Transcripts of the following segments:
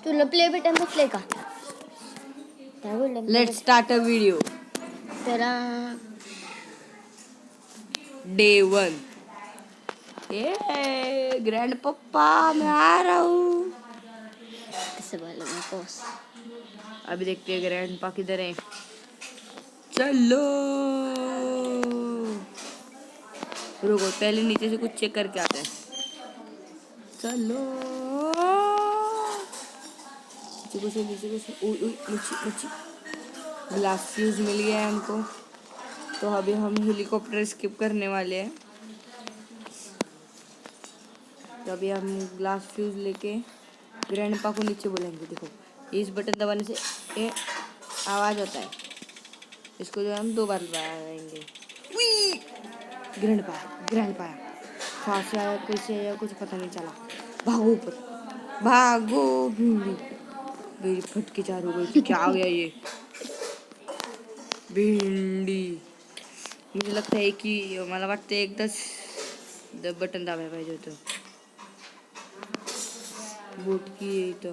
तुला play button भेटले का? Let's start a video. तर डे 1. ये ग्रैंड पप्पा मैं आ रहा हूँ. कसं बोलू नकोस. अभी देखते हैं ग्रैंड पा किधर है. चलो रुको पहले नीचे से कुछ चेक करके आते हैं. चलो नीचे कुछ ग्लास फ्यूज मिल गया है हमको. तो अभी हम हेलीकॉप्टर स्किप करने वाले हैं. तो अभी हम ग्लास फ्यूज लेके ग्रैंडपा को नीचे बोलेंगे. देखो इस बटन दबाने से ये आवाज आता है. इसको जो हम 2 बार दबाएंगे. ग्रैंडपा कहाँ से आया कैसे आया कुछ पता नहीं चला. भागो ऊपर भागो. मेरी फटकी चार हो गई. क्या आ गया ये भिंडी. मुझे लगता है की मला वाटतं एकदाच बटन दाबायला पाहिजे होतं. बोटकी इथं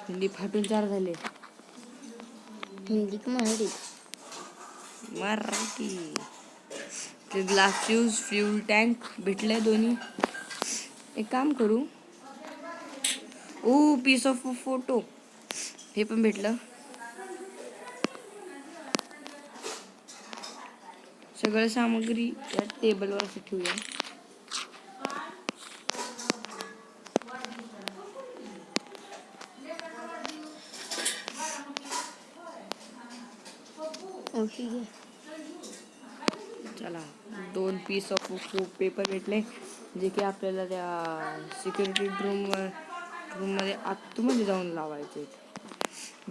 भिंडी फाटून 4 झाले. हिंदी का मराठी. ते ग्लास फ्यूज फ्यूल टँक भेटले दोन्ही. एक काम करू. ओ पीस ऑफ फोटो हे पण भेटलं. सगळं सामग्री या टेबलवर असं ठेवूया. चला 2 पीस ऑफ पेपर भेटले जे की आपल्याला त्या सिक्युरिटी रूममध्ये आतमध्ये जाऊन लावायचे.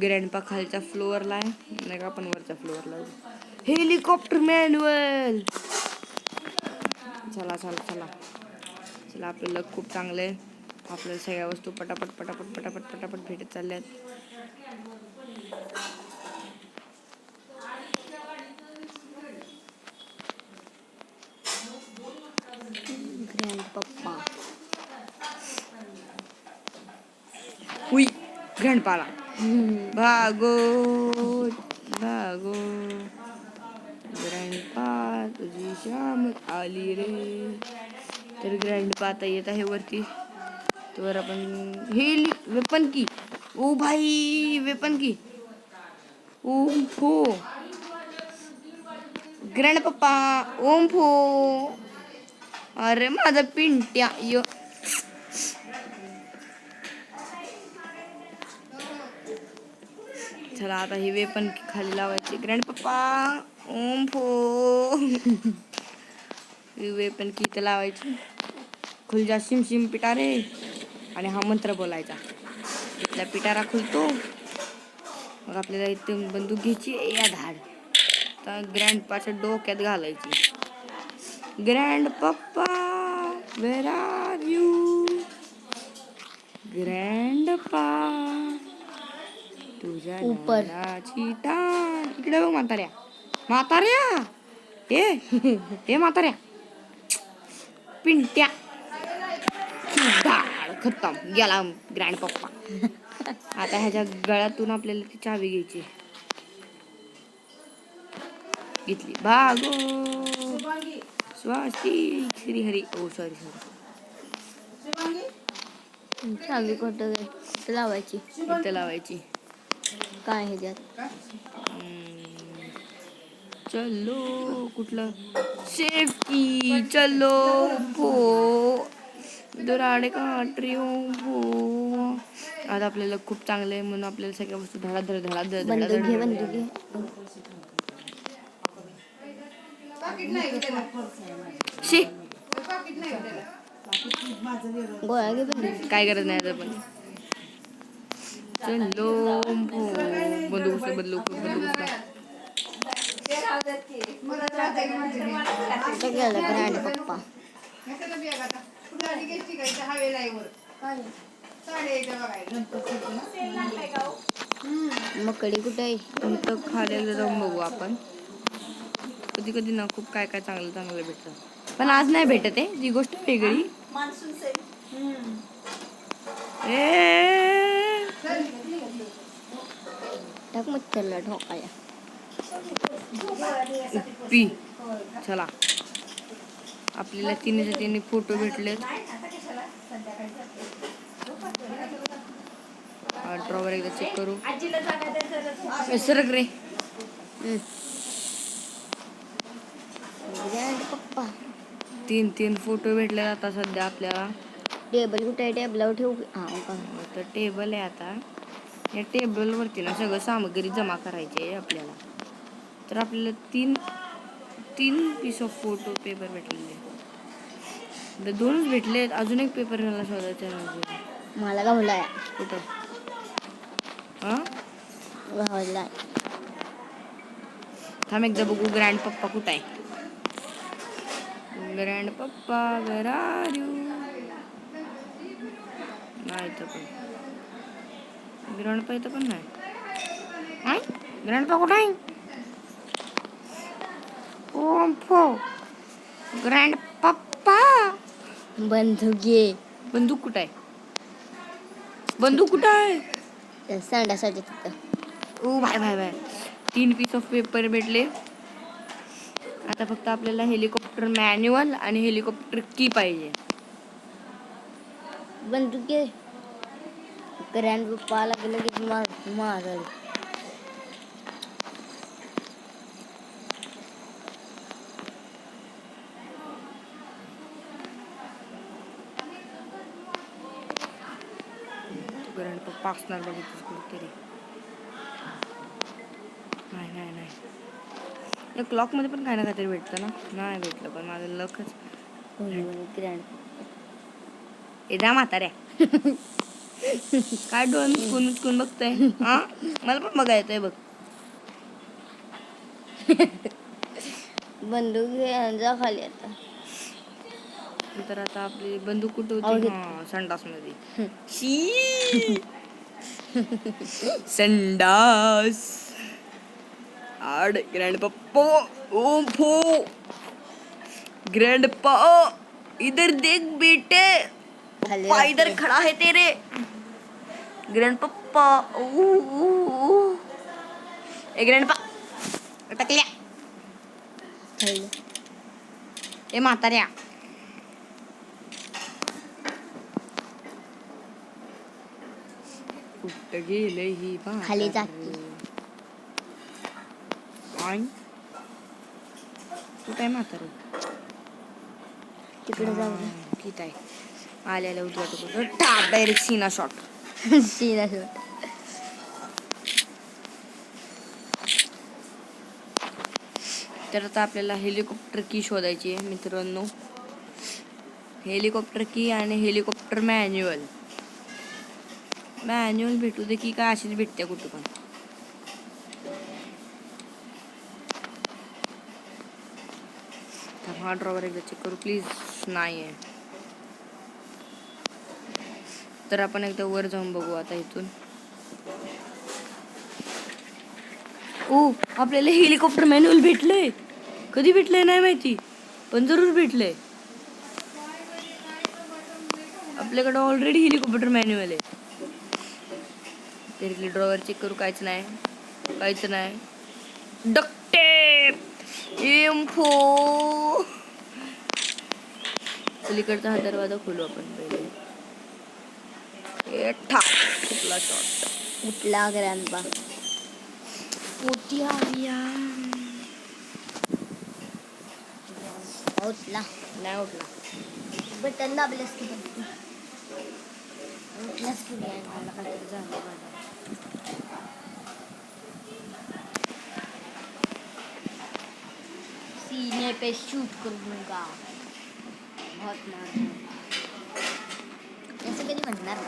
ग्रँडपा खालच्या फ्लोअरला आहे नाही का आपण वरच्या फ्लोअरला. Helicopter manual. चला आपलं लक खूप चांगलं आहे. आपल्याला सगळ्या वस्तू पटापट भेटत चालल्यात. पप्पा हुई ग्रँडपाला भागो ग्रँडपा तुझी शाम आली रे. तर ग्रँडपा आता येत आहे वरती. तर आपण हे वेपन की. ओ भाई वेपन की. ओम फो ग्रँड पप्पा ओम फो. अरे माझा पिंट्या य. चला आता ही वेपन खाली लावायची. ग्रँड पप्पा ओम फो. वेपन की इथं लावायची. खुलजा शिम पिटारे आणि हा मंत्र बोलायचा. इथला पिटारा खुलतो. मग आपल्याला इथे बंदूक घ्यायची या धाड. तर ग्रँडपाच्या डोक्यात घालायची. ग्रँड पप्पा वेर आर यू. ग्रँडपा तुझ्या नावाची टाळ. इकडे बघ म्हाताऱ्या हे म्हाताऱ्या पिंट्या. खतम गेला ग्रँड पप्पा. आता ह्याच्या गळ्यातून आपल्याला ती चावी घ्यायची. घेतली. भागो स्वास्तिक श्री हरी. ओ सॉरी चावी कुठं लावायची. इथं लावायची. काय ह्याच्यात चलो कुठलं सेफ्टी. चलो पो दुराडे काट्री हो. आता आपल्याला खूप चांगलं आहे म्हणून आपल्याला सगळ्या वस्तू धडाधड बंदूक घे. गोळा घे बंदूक. काय गरज नाही आता पण. चलो बंदूक ग्रँड पप्पा मकडी कुठे आहे. इथं खाली जाऊन बघू आपण. कधी ना खूप काय चांगलं भेटतं. पण आज नाही भेटत आहे. ती गोष्ट वेगळी. मच्छरला ठोकाया. पी. चला आपल्याला तिन्ही फोटो भेटलेत. ड्रॉवर एकदा चेक करू. सरक रे. ग्रँड पप्पा. तीन फोटो भेटले आता सध्या आपल्याला. टेबल कुठे आहे? टेबलावर ठेवू. तर टेबल आहे. आता या टेबलवरती ना सगळं सामग्री जमा करायची आहे आपल्याला. तर आपल्याला तीन पीस ऑफ फोटो पेपर भेटलेले. 2च भेटलेत. अजून एक पेपर मला शोधायचा. मला गावलाय. कुठं? हा गावलाय. थांब एकदा बघू ग्रँड पप्पा कुठं आहे. ग्रँड पप्पा वेअर आर यू. नाही तर पण ग्रँड पप्पा इथं पण नाही. ग्रँड पप्पा कुठं आहे? ग्रँड पप्पा. बंदूक घे. बंदूक कुठं आहे? बंदूक कुठं आहे? सांडासाठी तिथं. ओ भाय 3 पीस ऑफ पेपर भेटले. आता फक्त आपल्याला हेलिकॉप्टर मॅन्युअल आणि हेलिकॉप्टर की पाहिजे. बंदूक घे. ग्रँड पप्पाला लगेच मारल. ग्रँड पप्पा असणार बघितलं कुठेतरी. नाही या क्लॉकमध्ये पण काय ना काहीतरी भेटतं ना. नाही भेटलं पण माझं लकच. ग्रँड एदा म्हाताऱ्या. काय डोळा मुचकून बघताय? हा मला पण बघा येतोय बघ. बंदूक घे जा खाली आता. तर आता आपली बंदूक कुठं होती? हा संडास मध्ये. संडास. आड ग्रैंड पप्पा. ओम फो. ग्रैंड पा इधर देख बेटे. पप्पा इधर खड़ा है तेरे. ग्रैंड पप्पा. ए ग्रैंड पप्पा टकल्या. ए म्हाताऱ्या. कुठं गेलं ही खाली जाती. कुठं आहे म्हातारं? तिकडे जाऊ. किती आहे आल्याला उद्या टाप डायरेक्ट सीना शॉट. सीना शॉट. तर आता आपल्याला हेलिकॉप्टर की शोधायची आहे मित्रांनो. हेलिकॉप्टर की आणि हेलिकॉप्टर मॅन्युअल भेटू दे की काय अशीच भेटते कुठं पण. हा ड्रॉवर एकदा चेक करू प्लीज. नाही आहे तर आपण एकदा वर जाऊन बघू आता इथून. ओ आपल्याला हेलिकॉप्टर मॅन्युअल भेटलंय. कधी भेटलंय नाही माहिती पण जरूर भेटलंय. आपल्याकडे ऑलरेडी हेलिकॉप्टर मॅन्युअल आहे. तरी ड्रॉवर चेक करू. काहीच नाही. डक्टेप इम्फो. पलीकडचा हा दरवाजा खोलू आपण पहिले. कुठला शॉट उठला ग्रँडपा. मोठी आविया. उठला नाही उठला. बटन दाबलेस की उठलास की मला काहीतरी झालं. सीने पे शूट कर दूंगा. बहुत मार. असं कधी म्हणणार.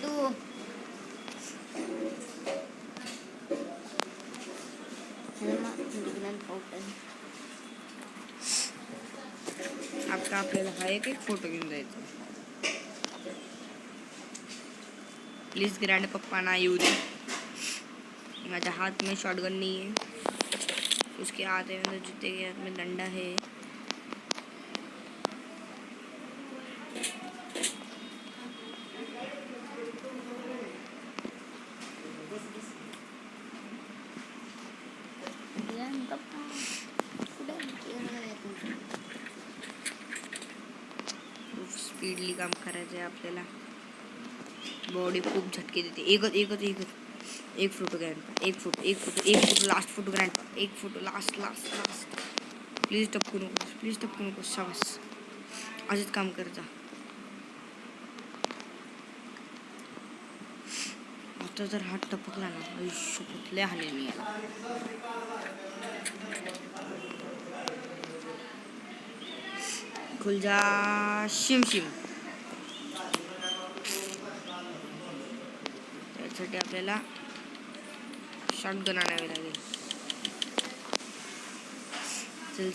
तू आता आपल्याला हा एक फोटो घेऊन जायचा. प्लीज ग्रँड पप्पा ना येऊ दे. माझ्या हाथ में शॉटगन नहीं है. उसके हाथ में जूते के हाथ में डंडा है. स्पीडली काम करायचं आहे आपल्याला. बॉडी खूप झटके देते. एक फोटो ग्रँड, एक फोटो लास्ट फोटो ग्रँड, एक फोटो लास्ट. प्लीज टपकू नको शाबास. असेच काम करता. आता जर हात टपकला ना, आयुष्य कुठल्या हानी मी याला. खुलजा शिम. त्यासाठी आपल्याला शॉटगन आणावी लागेल.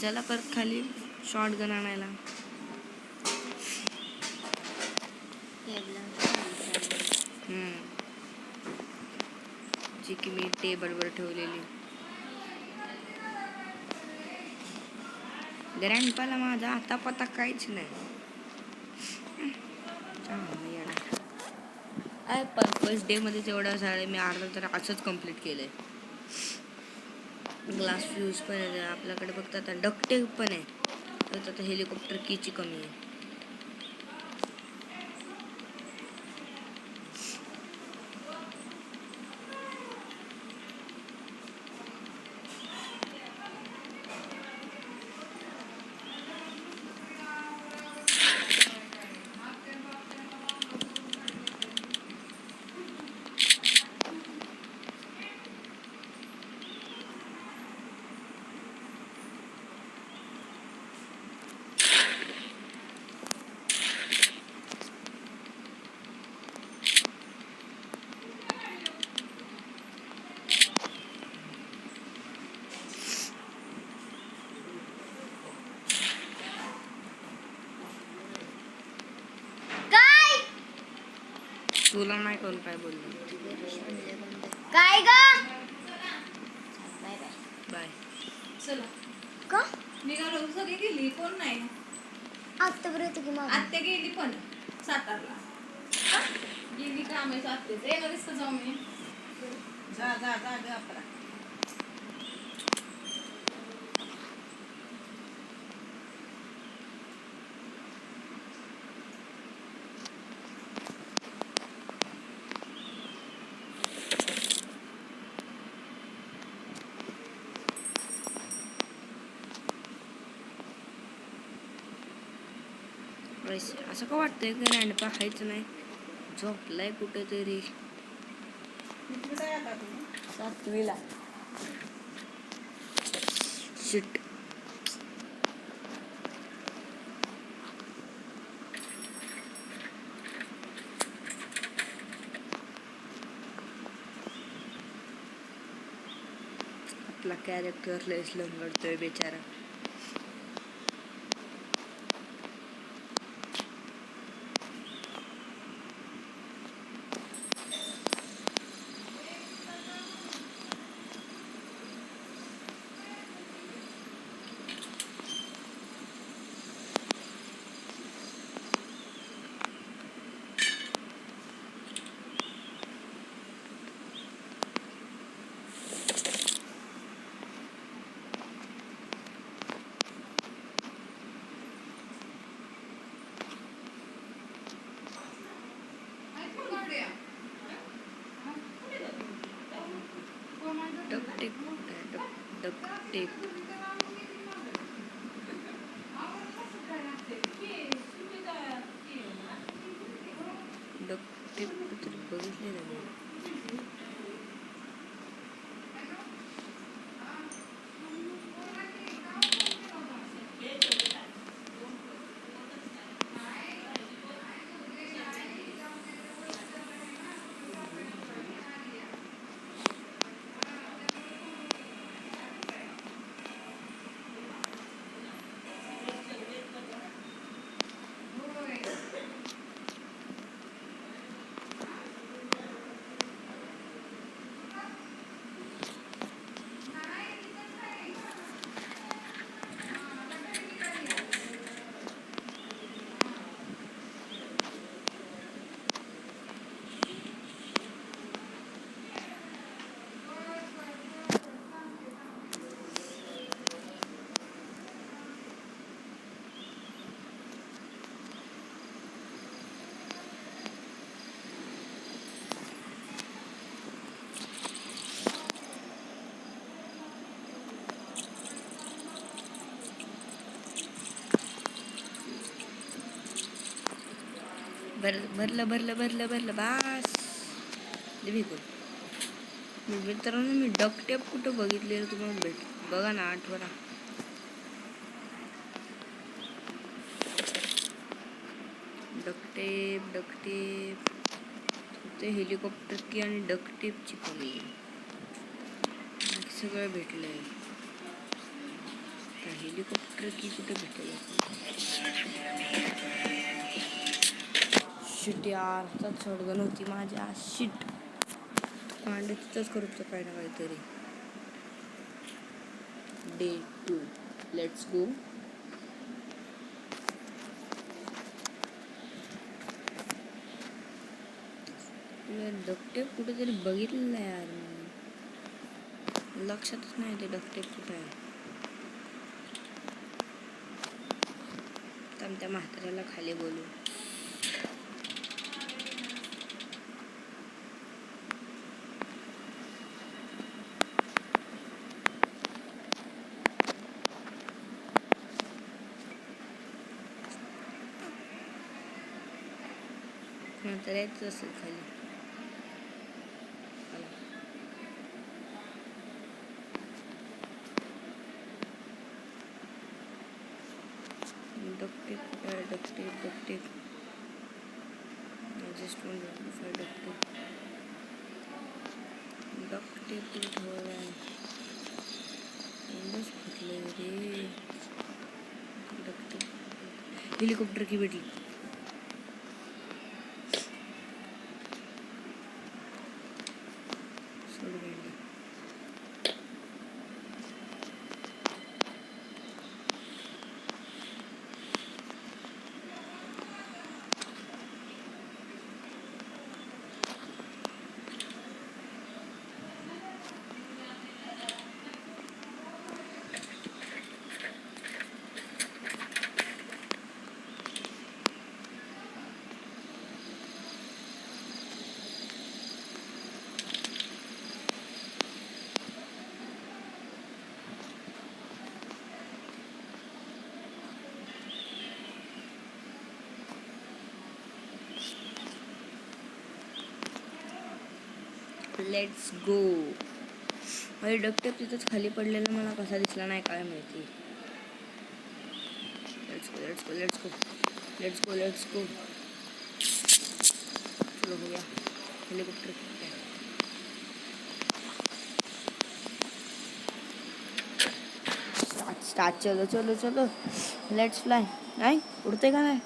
चला परत खाली शॉटगन आणायला. जी की मी टेबलवर ठेवलेली. ग्रँडपाला माझा आता पता काहीच नाही. फर्स्ट डे मध्ये तेवढं झालं, मी अर्धा तर असंच कम्प्लीट केलंय. ग्लास फ्यूज पण आहे आपल्याकडे. फक्त आता डक्टेप पण आहे. तर आता हेलिकॉप्टर कीची कमी आहे. तुला नाही कोण काय बोललं. काय ग? बाय. चला का निघालो. सगळी गेली, कोण नाही. आत्तापर्यंत की मग आत्या गेली पण सातारला. गेली काम आहे आत्याचं. येणारच का जाऊ मी? जा ग आपला. असं का वाटतंय की ग्रँडपा खायचं नाही? झोपलाय कुठेतरी. सातवीला. शिट. आपला कॅरेक्टर लयच लंगडतोय बेचारा. Duck tape. बघितले ना मी. भरलं बास. मित्रांनो मी डक टेप कुठं बघितले तुम्हाला बघा ना, आठवणा. डकटेप ते हेलिकॉप्टर की आणि डकटेपची कमी सगळं भेटलंय. हेलिकॉप्टर की कुठे भेटेल? शिट यार, हातात शॉटगन होती माझ्या. शिट कांड तिथंच करतो काय ना काहीतरी. Day 2 let's go. डकटेप कुठेतरी बघितलेलं आहे यार मी, लक्षातच नाही ते डकटेप कुठे आहे. तर त्या म्हाताऱ्याला खाली बोलू. म्हातारा यायचं असेल खाली. डकटेप. I just want to verify डकटेप ठेवला आहे. फुटलंय रे. डकटेप हेलिकॉप्टर की भेटली. Let's go. माझी डकटेप तिथंच खाली पडलेला मला कसा दिसला नाही काय माहिती. Let's go. चलो हो गया. Helicopter start. चलो लेट्स फ्लाय. नाही उडते का नाही?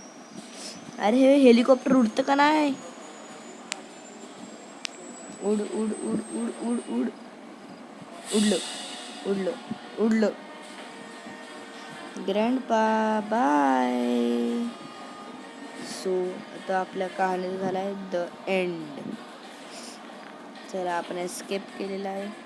अरे हे हेलिकॉप्टर उडतं का नाही? उड. उडलं. Grandpa bye. सो आता आपल्या कहाणी झालाय द एंड. चला आपण एस्केप केलेला आहे.